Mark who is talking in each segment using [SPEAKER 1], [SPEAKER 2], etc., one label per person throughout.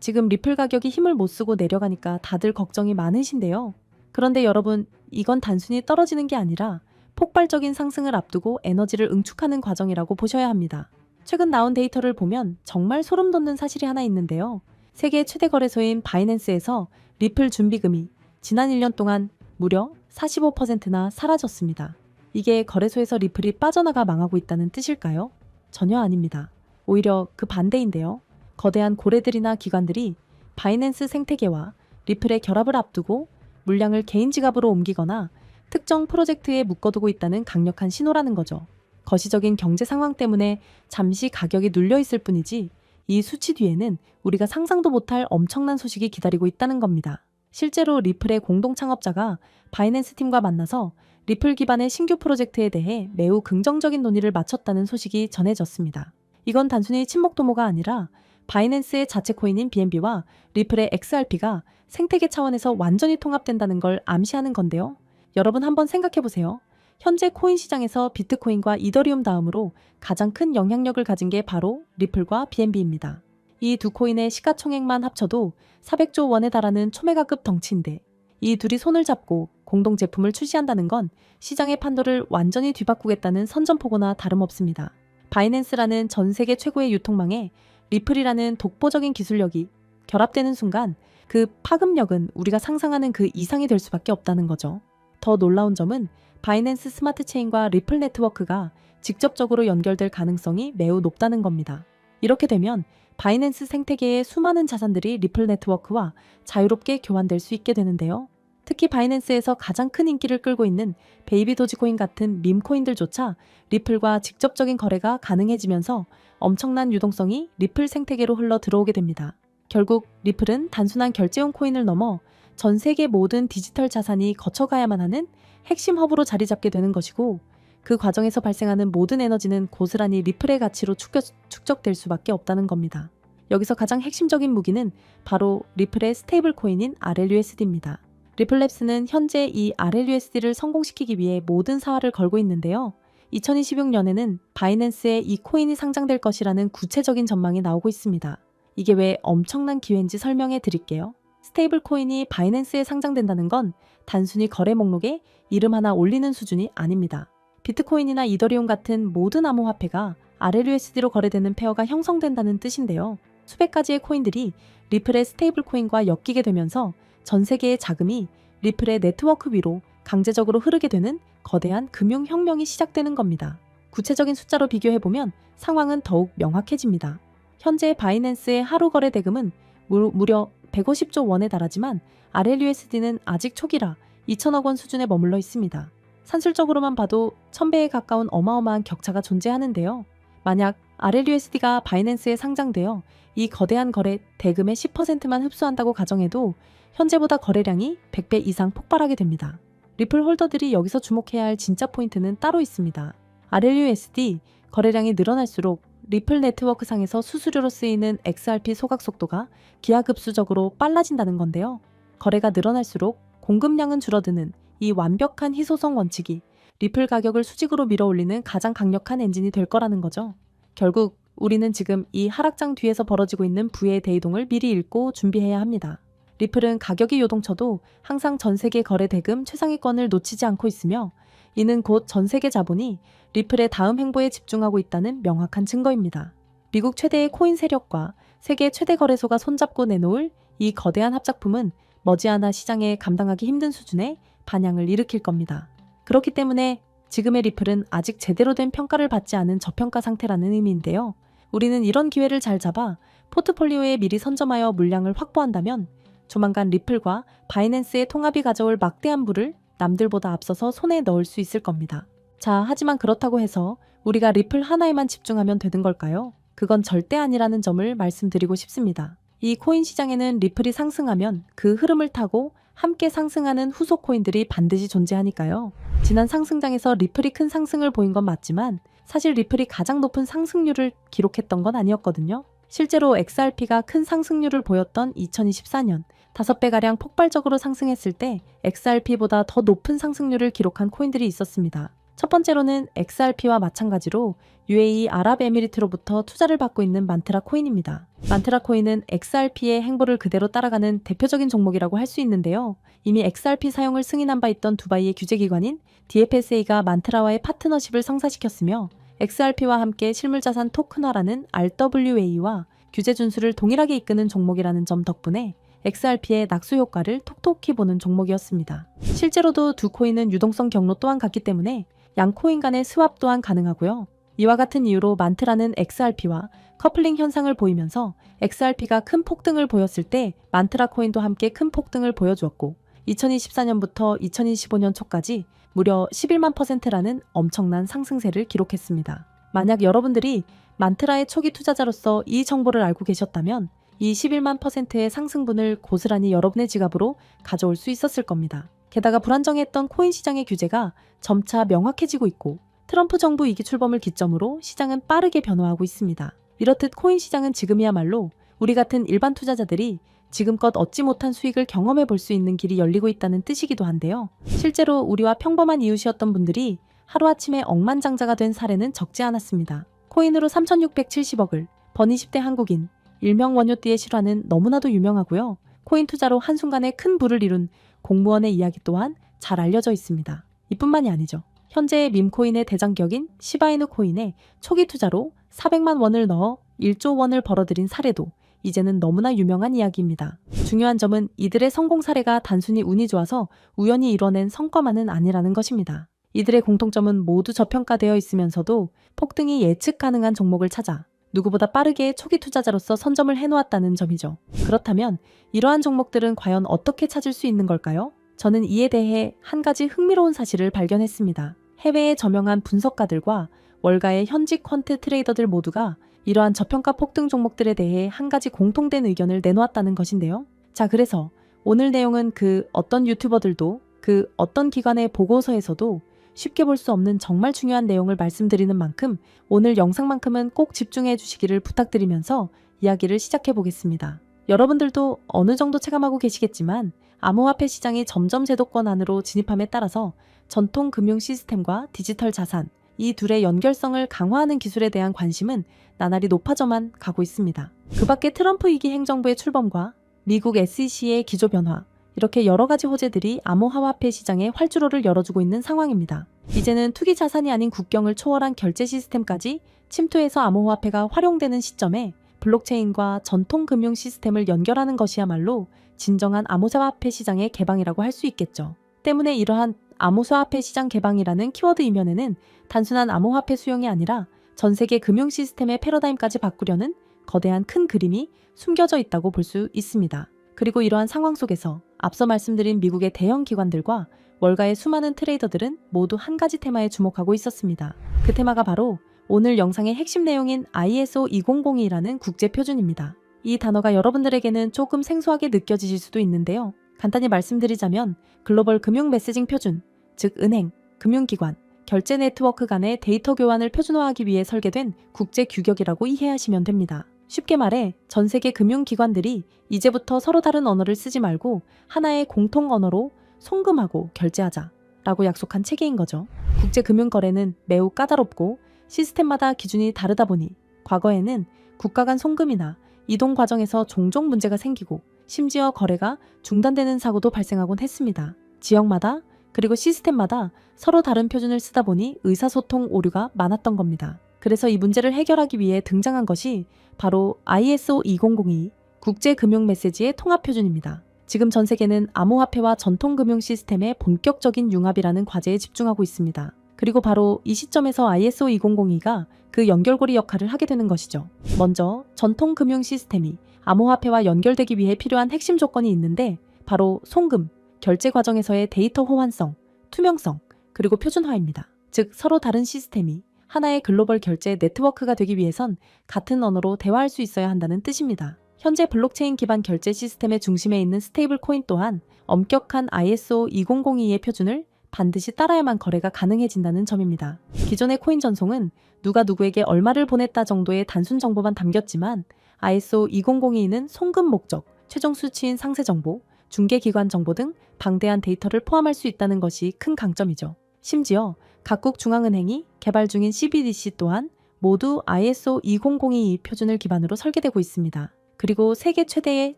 [SPEAKER 1] 지금 리플 가격이 힘을 못 쓰고 내려가니까 다들 걱정이 많으신데요. 그런데 여러분, 이건 단순히 떨어지는 게 아니라 폭발적인 상승을 앞두고 에너지를 응축하는 과정이라고 보셔야 합니다. 최근 나온 데이터를 보면 정말 소름 돋는 사실이 하나 있는데요. 세계 최대 거래소인 바이낸스에서 리플 준비금이 지난 1년 동안 무려 45%나 사라졌습니다. 이게 거래소에서 리플이 빠져나가 망하고 있다는 뜻일까요? 전혀 아닙니다. 오히려 그 반대인데요. 거대한 고래들이나 기관들이 바이낸스 생태계와 리플의 결합을 앞두고 물량을 개인 지갑으로 옮기거나 특정 프로젝트에 묶어두고 있다는 강력한 신호라는 거죠. 거시적인 경제 상황 때문에 잠시 가격이 눌려 있을 뿐이지 이 수치 뒤에는 우리가 상상도 못할 엄청난 소식이 기다리고 있다는 겁니다. 실제로 리플의 공동 창업자가 바이낸스 팀과 만나서 리플 기반의 신규 프로젝트에 대해 매우 긍정적인 논의를 마쳤다는 소식이 전해졌습니다. 이건 단순히 친목 도모가 아니라 바이낸스의 자체 코인인 BNB와 리플의 XRP가 생태계 차원에서 완전히 통합된다는 걸 암시하는 건데요. 여러분 한번 생각해보세요. 현재 코인 시장에서 비트코인과 이더리움 다음으로 가장 큰 영향력을 가진 게 바로 리플과 BNB입니다. 이 두 코인의 시가총액만 합쳐도 400조 원에 달하는 초메가급 덩치인데 이 둘이 손을 잡고 공동 제품을 출시한다는 건 시장의 판도를 완전히 뒤바꾸겠다는 선전포고나 다름없습니다. 바이낸스라는 전 세계 최고의 유통망에 리플이라는 독보적인 기술력이 결합되는 순간 그 파급력은 우리가 상상하는 그 이상이 될 수밖에 없다는 거죠. 더 놀라운 점은 바이낸스 스마트 체인과 리플 네트워크가 직접적으로 연결될 가능성이 매우 높다는 겁니다. 이렇게 되면 바이낸스 생태계의 수많은 자산들이 리플 네트워크와 자유롭게 교환될 수 있게 되는데요. 특히 바이낸스에서 가장 큰 인기를 끌고 있는 베이비 도지코인 같은 밈코인들조차 리플과 직접적인 거래가 가능해지면서 엄청난 유동성이 리플 생태계로 흘러 들어오게 됩니다. 결국 리플은 단순한 결제용 코인을 넘어 전 세계 모든 디지털 자산이 거쳐가야만 하는 핵심 허브로 자리 잡게 되는 것이고 그 과정에서 발생하는 모든 에너지는 고스란히 리플의 가치로 축적될 수밖에 없다는 겁니다. 여기서 가장 핵심적인 무기는 바로 리플의 스테이블 코인인 RLUSD입니다. 리플랩스는 현재 이 RLUSD를 성공시키기 위해 모든 사활을 걸고 있는데요. 2026년에는 바이낸스에 이 코인이 상장될 것이라는 구체적인 전망이 나오고 있습니다. 이게 왜 엄청난 기회인지 설명해 드릴게요. 스테이블 코인이 바이낸스에 상장된다는 건 단순히 거래 목록에 이름 하나 올리는 수준이 아닙니다. 비트코인이나 이더리움 같은 모든 암호화폐가 RLUSD로 거래되는 페어가 형성된다는 뜻인데요. 수백 가지의 코인들이 리플의 스테이블 코인과 엮이게 되면서 전 세계의 자금이 리플의 네트워크 위로 강제적으로 흐르게 되는 거대한 금융혁명이 시작되는 겁니다. 구체적인 숫자로 비교해보면 상황은 더욱 명확해집니다. 현재 바이낸스의 하루 거래 대금은 무려 150조 원에 달하지만 RLUSD는 아직 초기라 2천억 원 수준에 머물러 있습니다. 산술적으로만 봐도 1000배에 가까운 어마어마한 격차가 존재하는데요. 만약 RLUSD가 바이낸스에 상장되어 이 거대한 거래 대금의 10%만 흡수한다고 가정해도 현재보다 거래량이 100배 이상 폭발하게 됩니다. 리플 홀더들이 여기서 주목해야 할 진짜 포인트는 따로 있습니다. RLUSD 거래량이 늘어날수록 리플 네트워크 상에서 수수료로 쓰이는 XRP 소각 속도가 기하급수적으로 빨라진다는 건데요. 거래가 늘어날수록 공급량은 줄어드는 이 완벽한 희소성 원칙이 리플 가격을 수직으로 밀어올리는 가장 강력한 엔진이 될 거라는 거죠. 결국 우리는 지금 이 하락장 뒤에서 벌어지고 있는 부의 대이동을 미리 읽고 준비해야 합니다. 리플은 가격이 요동쳐도 항상 전 세계 거래 대금 최상위권을 놓치지 않고 있으며 이는 곧 전 세계 자본이 리플의 다음 행보에 집중하고 있다는 명확한 증거입니다. 미국 최대의 코인 세력과 세계 최대 거래소가 손잡고 내놓을 이 거대한 합작품은 머지않아 시장에 감당하기 힘든 수준의 반향을 일으킬 겁니다. 그렇기 때문에 지금의 리플은 아직 제대로 된 평가를 받지 않은 저평가 상태라는 의미인데요. 우리는 이런 기회를 잘 잡아 포트폴리오에 미리 선점하여 물량을 확보한다면 조만간 리플과 바이낸스의 통합이 가져올 막대한 부를 남들보다 앞서서 손에 넣을 수 있을 겁니다. 자, 하지만 그렇다고 해서 우리가 리플 하나에만 집중하면 되는 걸까요? 그건 절대 아니라는 점을 말씀드리고 싶습니다. 이 코인 시장에는 리플이 상승하면 그 흐름을 타고 함께 상승하는 후속 코인들이 반드시 존재하니까요. 지난 상승장에서 리플이 큰 상승을 보인 건 맞지만 사실 리플이 가장 높은 상승률을 기록했던 건 아니었거든요. 실제로 XRP가 큰 상승률을 보였던 2024년 5배가량 폭발적으로 상승했을 때 XRP보다 더 높은 상승률을 기록한 코인들이 있었습니다. 첫 번째로는 XRP와 마찬가지로 UAE 아랍에미리트로부터 투자를 받고 있는 만트라 코인입니다. 만트라 코인은 XRP의 행보를 그대로 따라가는 대표적인 종목이라고 할 수 있는데요. 이미 XRP 사용을 승인한 바 있던 두바이의 규제기관인 DFSA가 만트라와의 파트너십을 성사시켰으며 XRP와 함께 실물자산 토큰화라는 RWA와 규제 준수를 동일하게 이끄는 종목이라는 점 덕분에 XRP의 낙수 효과를 톡톡히 보는 종목이었습니다. 실제로도 두 코인은 유동성 경로 또한 같기 때문에 양 코인 간의 스왑 또한 가능하고요. 이와 같은 이유로 만트라는 XRP와 커플링 현상을 보이면서 XRP가 큰 폭등을 보였을 때 만트라 코인도 함께 큰 폭등을 보여주었고 2024년부터 2025년 초까지 무려 11만 %라는 엄청난 상승세를 기록했습니다. 만약 여러분들이 만트라의 초기 투자자로서 이 정보를 알고 계셨다면 이 11만 %의 상승분을 고스란히 여러분의 지갑으로 가져올 수 있었을 겁니다. 게다가 불안정했던 코인 시장의 규제가 점차 명확해지고 있고 트럼프 정부 2기 출범을 기점으로 시장은 빠르게 변화하고 있습니다. 이렇듯 코인 시장은 지금이야말로 우리 같은 일반 투자자들이 지금껏 얻지 못한 수익을 경험해 볼 수 있는 길이 열리고 있다는 뜻이기도 한데요. 실제로 우리와 평범한 이웃이었던 분들이 하루아침에 억만장자가 된 사례는 적지 않았습니다. 코인으로 3,670억을 번 20대 한국인, 일명 원효띠의 실화는 너무나도 유명하고요. 코인 투자로 한순간에 큰 부를 이룬 공무원의 이야기 또한 잘 알려져 있습니다. 이뿐만이 아니죠. 현재의 밈코인의 대장격인 시바이누 코인에 초기 투자로 400만 원을 넣어 1조 원을 벌어들인 사례도 이제는 너무나 유명한 이야기입니다. 중요한 점은 이들의 성공 사례가 단순히 운이 좋아서 우연히 이뤄낸 성과만은 아니라는 것입니다. 이들의 공통점은 모두 저평가되어 있으면서도 폭등이 예측 가능한 종목을 찾아 누구보다 빠르게 초기 투자자로서 선점을 해놓았다는 점이죠. 그렇다면 이러한 종목들은 과연 어떻게 찾을 수 있는 걸까요? 저는 이에 대해 한 가지 흥미로운 사실을 발견했습니다. 해외의 저명한 분석가들과 월가의 현직 퀀트 트레이더들 모두가 이러한 저평가 폭등 종목들에 대해 한 가지 공통된 의견을 내놓았다는 것인데요. 자, 그래서 오늘 내용은 그 어떤 유튜버들도 그 어떤 기관의 보고서에서도 쉽게 볼 수 없는 정말 중요한 내용을 말씀드리는 만큼 오늘 영상만큼은 꼭 집중해 주시기를 부탁드리면서 이야기를 시작해 보겠습니다. 여러분들도 어느 정도 체감하고 계시겠지만 암호화폐 시장이 점점 제도권 안으로 진입함에 따라서 전통 금융 시스템과 디지털 자산, 이 둘의 연결성을 강화하는 기술에 대한 관심은 나날이 높아져만 가고 있습니다. 그 밖에 트럼프 2기 행정부의 출범과 미국 SEC의 기조 변화, 이렇게 여러 가지 호재들이 암호화폐 시장에 활주로를 열어주고 있는 상황입니다. 이제는 투기 자산이 아닌 국경을 초월한 결제 시스템까지 침투해서 암호화폐가 활용되는 시점에 블록체인과 전통 금융 시스템을 연결하는 것이야말로 진정한 암호화폐 시장의 개방이라고 할 수 있겠죠. 때문에 이러한 암호화폐 시장 개방이라는 키워드 이면에는 단순한 암호화폐 수용이 아니라 전 세계 금융 시스템의 패러다임까지 바꾸려는 거대한 큰 그림이 숨겨져 있다고 볼 수 있습니다. 그리고 이러한 상황 속에서 앞서 말씀드린 미국의 대형 기관들과 월가의 수많은 트레이더들은 모두 한 가지 테마에 주목하고 있었습니다. 그 테마가 바로 오늘 영상의 핵심 내용인 ISO 2002라는 국제 표준입니다. 이 단어가 여러분들에게는 조금 생소하게 느껴지실 수도 있는데요. 간단히 말씀드리자면 글로벌 금융 메시징 표준, 즉 은행, 금융기관, 결제 네트워크 간의 데이터 교환을 표준화하기 위해 설계된 국제 규격이라고 이해하시면 됩니다. 쉽게 말해 전 세계 금융기관들이 이제부터 서로 다른 언어를 쓰지 말고 하나의 공통 언어로 송금하고 결제하자 라고 약속한 체계인 거죠. 국제금융거래는 매우 까다롭고 시스템마다 기준이 다르다 보니 과거에는 국가 간 송금이나 이동 과정에서 종종 문제가 생기고 심지어 거래가 중단되는 사고도 발생하곤 했습니다. 지역마다 그리고 시스템마다 서로 다른 표준을 쓰다 보니 의사소통 오류가 많았던 겁니다. 그래서 이 문제를 해결하기 위해 등장한 것이 바로 ISO 2002 국제금융메시지의 통합표준입니다. 지금 전 세계는 암호화폐와 전통금융 시스템의 본격적인 융합이라는 과제에 집중하고 있습니다. 그리고 바로 이 시점에서 ISO 2002가 그 연결고리 역할을 하게 되는 것이죠. 먼저 전통금융 시스템이 암호화폐와 연결되기 위해 필요한 핵심 조건이 있는데 바로 송금, 결제 과정에서의 데이터 호환성, 투명성, 그리고 표준화입니다. 즉 서로 다른 시스템이 하나의 글로벌 결제 네트워크가 되기 위해선 같은 언어로 대화할 수 있어야 한다는 뜻입니다. 현재 블록체인 기반 결제 시스템의 중심에 있는 스테이블 코인 또한 엄격한 ISO 2002의 표준을 반드시 따라야만 거래가 가능해진다는 점입니다. 기존의 코인 전송은 누가 누구에게 얼마를 보냈다 정도의 단순 정보만 담겼지만 ISO 2002는 송금 목적, 최종 수치인 상세 정보, 중개기관 정보 등 방대한 데이터를 포함할 수 있다는 것이 큰 강점이죠. 심지어 각국 중앙은행이 개발 중인 CBDC 또한 모두 ISO 20022 표준을 기반으로 설계되고 있습니다. 그리고 세계 최대의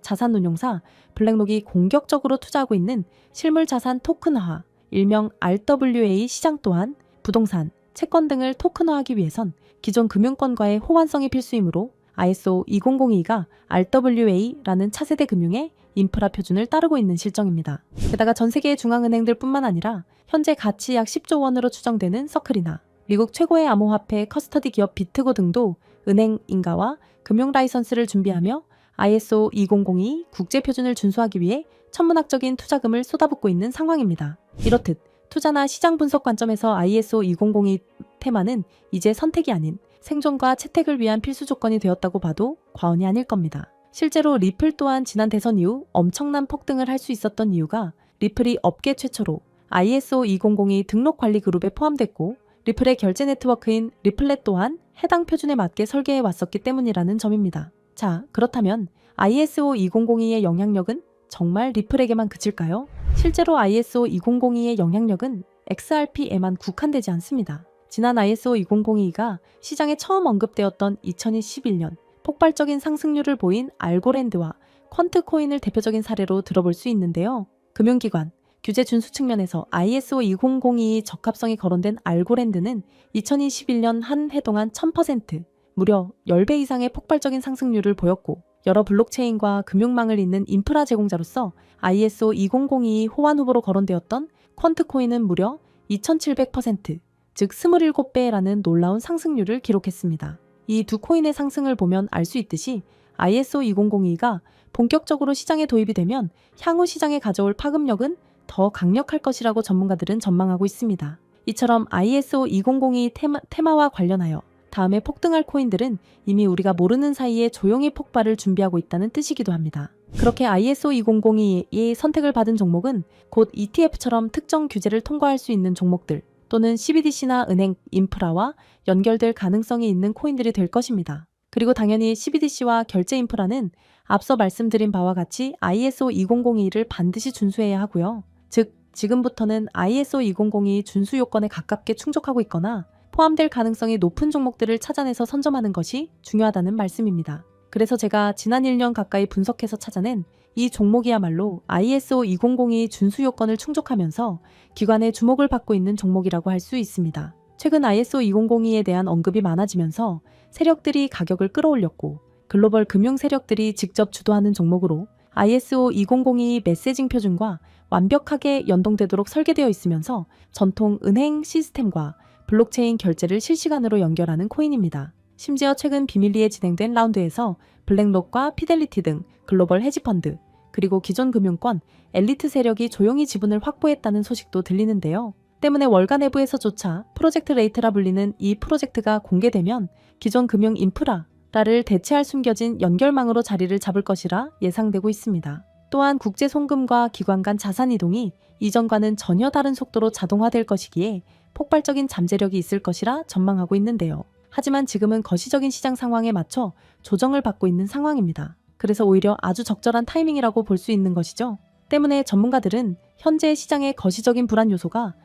[SPEAKER 1] 자산운용사 블랙록이 공격적으로 투자하고 있는 실물자산 토큰화, 일명 RWA 시장 또한 부동산, 채권 등을 토큰화하기 위해선 기존 금융권과의 호환성이 필수이므로 ISO 2002가 RWA라는 차세대 금융의 인프라 표준을 따르고 있는 실정입니다. 게다가 전 세계의 중앙은행들 뿐만 아니라 현재 가치 약 10조 원으로 추정되는 서클이나 미국 최고의 암호화폐 커스터디 기업 비트고 등도 은행 인가와 금융 라이선스를 준비하며 ISO 2002 국제 표준을 준수하기 위해 천문학적인 투자금을 쏟아붓고 있는 상황입니다. 이렇듯 투자나 시장 분석 관점에서 ISO 2002 테마는 이제 선택이 아닌 생존과 채택을 위한 필수 조건이 되었다고 봐도 과언이 아닐 겁니다. 실제로 리플 또한 지난 대선 이후 엄청난 폭등을 할 수 있었던 이유가 리플이 업계 최초로 ISO 2002 등록 관리 그룹에 포함됐고 리플의 결제 네트워크인 리플렛 또한 해당 표준에 맞게 설계해 왔었기 때문이라는 점입니다. 자, 그렇다면 ISO 2002의 영향력은 정말 리플에게만 그칠까요? 실제로 ISO 2002의 영향력은 XRP에만 국한되지 않습니다. 지난 ISO 2002가 시장에 처음 언급되었던 2021년 폭발적인 상승률을 보인 알고랜드와 퀀트코인을 대표적인 사례로 들어볼 수 있는데요. 금융기관, 규제 준수 측면에서 ISO 2002의 적합성이 거론된 알고랜드는 2021년 한 해 동안 1000%, 무려 10배 이상의 폭발적인 상승률을 보였고 여러 블록체인과 금융망을 잇는 인프라 제공자로서 ISO 2002 호환 후보로 거론되었던 퀀트코인은 무려 2700%, 즉 27배라는 놀라운 상승률을 기록했습니다. 이 두 코인의 상승을 보면 알 수 있듯이 ISO 2002가 본격적으로 시장에 도입이 되면 향후 시장에 가져올 파급력은 더 강력할 것이라고 전문가들은 전망하고 있습니다. 이처럼 ISO 2002 테마와 관련하여 다음에 폭등할 코인들은 이미 우리가 모르는 사이에 조용히 폭발을 준비하고 있다는 뜻이기도 합니다. 그렇게 ISO 2002의 선택을 받은 종목은 곧 ETF처럼 특정 규제를 통과할 수 있는 종목들 또는 CBDC나 은행, 인프라와 연결될 가능성이 있는 코인들이 될 것입니다. 그리고 당연히 CBDC와 결제 인프라는 앞서 말씀드린 바와 같이 ISO 2002를 반드시 준수해야 하고요. 즉, 지금부터는 ISO 2002 준수 요건에 가깝게 충족하고 있거나 포함될 가능성이 높은 종목들을 찾아내서 선점하는 것이 중요하다는 말씀입니다. 그래서 제가 지난 1년 가까이 분석해서 찾아낸 이 종목이야말로 ISO 2002 준수 요건을 충족하면서 기관의 주목을 받고 있는 종목이라고 할 수 있습니다. 최근 ISO 2002에 대한 언급이 많아지면서 세력들이 가격을 끌어올렸고 글로벌 금융 세력들이 직접 주도하는 종목으로 ISO 2002 메시징 표준과 완벽하게 연동되도록 설계되어 있으면서 전통 은행 시스템과 블록체인 결제를 실시간으로 연결하는 코인입니다. 심지어 최근 비밀리에 진행된 라운드에서 블랙록과 피델리티 등 글로벌 헤지펀드, 그리고 기존 금융권, 엘리트 세력이 조용히 지분을 확보했다는 소식도 들리는데요. 때문에 월가 내부에서조차 프로젝트 레이트라 불리는 이 프로젝트가 공개되면 기존 금융 인프라를 대체할 숨겨진 연결망으로 자리를 잡을 것이라 예상되고 있습니다. 또한 국제 송금과 기관 간 자산 이동이 이전과는 전혀 다른 속도로 자동화될 것이기에 폭발적인 잠재력이 있을 것이라 전망하고 있는데요. 하지만 지금은 거시적인 시장 상황에 맞춰 조정을 받고 있는 상황입니다. 그래서 오히려 아주 적절한 타이밍이라고 볼 수 있는 것이죠. 때문에 전문가들은 현재 시장의 거시적인 불안 요소가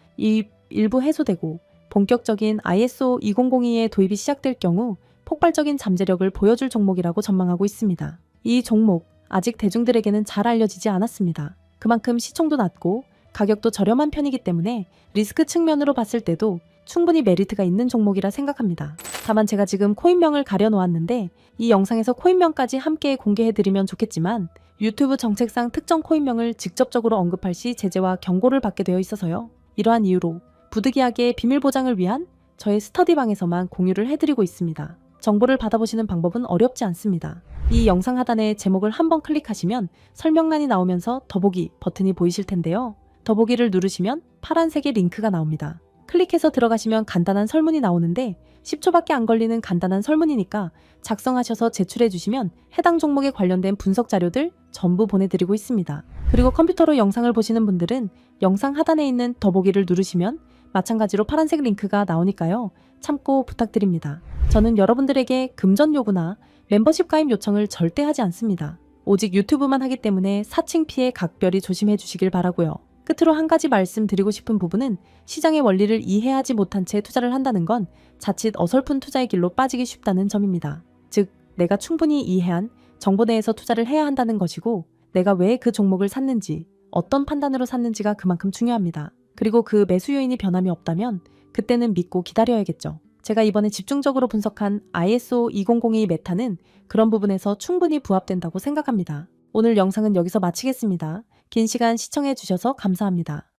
[SPEAKER 1] 일부 해소되고 본격적인 ISO 2002의 도입이 시작될 경우 폭발적인 잠재력을 보여줄 종목이라고 전망하고 있습니다. 이 종목 아직 대중들에게는 잘 알려지지 않았습니다. 그만큼 시총도 낮고 가격도 저렴한 편이기 때문에 리스크 측면으로 봤을 때도 충분히 메리트가 있는 종목이라 생각합니다. 다만 제가 지금 코인명을 가려놓았는데 이 영상에서 코인명까지 함께 공개해드리면 좋겠지만 유튜브 정책상 특정 코인명을 직접적으로 언급할 시 제재와 경고를 받게 되어 있어서요. 이러한 이유로 부득이하게 비밀 보장을 위한 저의 스터디방에서만 공유를 해드리고 있습니다. 정보를 받아보시는 방법은 어렵지 않습니다. 이 영상 하단에 제목을 한번 클릭하시면 설명란이 나오면서 더보기 버튼이 보이실 텐데요. 더보기를 누르시면 파란색의 링크가 나옵니다. 클릭해서 들어가시면 간단한 설문이 나오는데 10초밖에 안 걸리는 간단한 설문이니까 작성하셔서 제출해 주시면 해당 종목에 관련된 분석 자료들 전부 보내드리고 있습니다. 그리고 컴퓨터로 영상을 보시는 분들은 영상 하단에 있는 더보기를 누르시면 마찬가지로 파란색 링크가 나오니까요. 참고 부탁드립니다. 저는 여러분들에게 금전 요구나 멤버십 가입 요청을 절대 하지 않습니다. 오직 유튜브만 하기 때문에 사칭 피해 각별히 조심해 주시길 바라고요. 끝으로 한 가지 말씀드리고 싶은 부분은 시장의 원리를 이해하지 못한 채 투자를 한다는 건 자칫 어설픈 투자의 길로 빠지기 쉽다는 점입니다. 즉, 내가 충분히 이해한 정보 내에서 투자를 해야 한다는 것이고, 내가 왜 그 종목을 샀는지, 어떤 판단으로 샀는지가 그만큼 중요합니다. 그리고 그 매수 요인이 변함이 없다면 그때는 믿고 기다려야겠죠. 제가 이번에 집중적으로 분석한 ISO 2002 메타는 그런 부분에서 충분히 부합된다고 생각합니다. 오늘 영상은 여기서 마치겠습니다. 긴 시간 시청해 주셔서 감사합니다.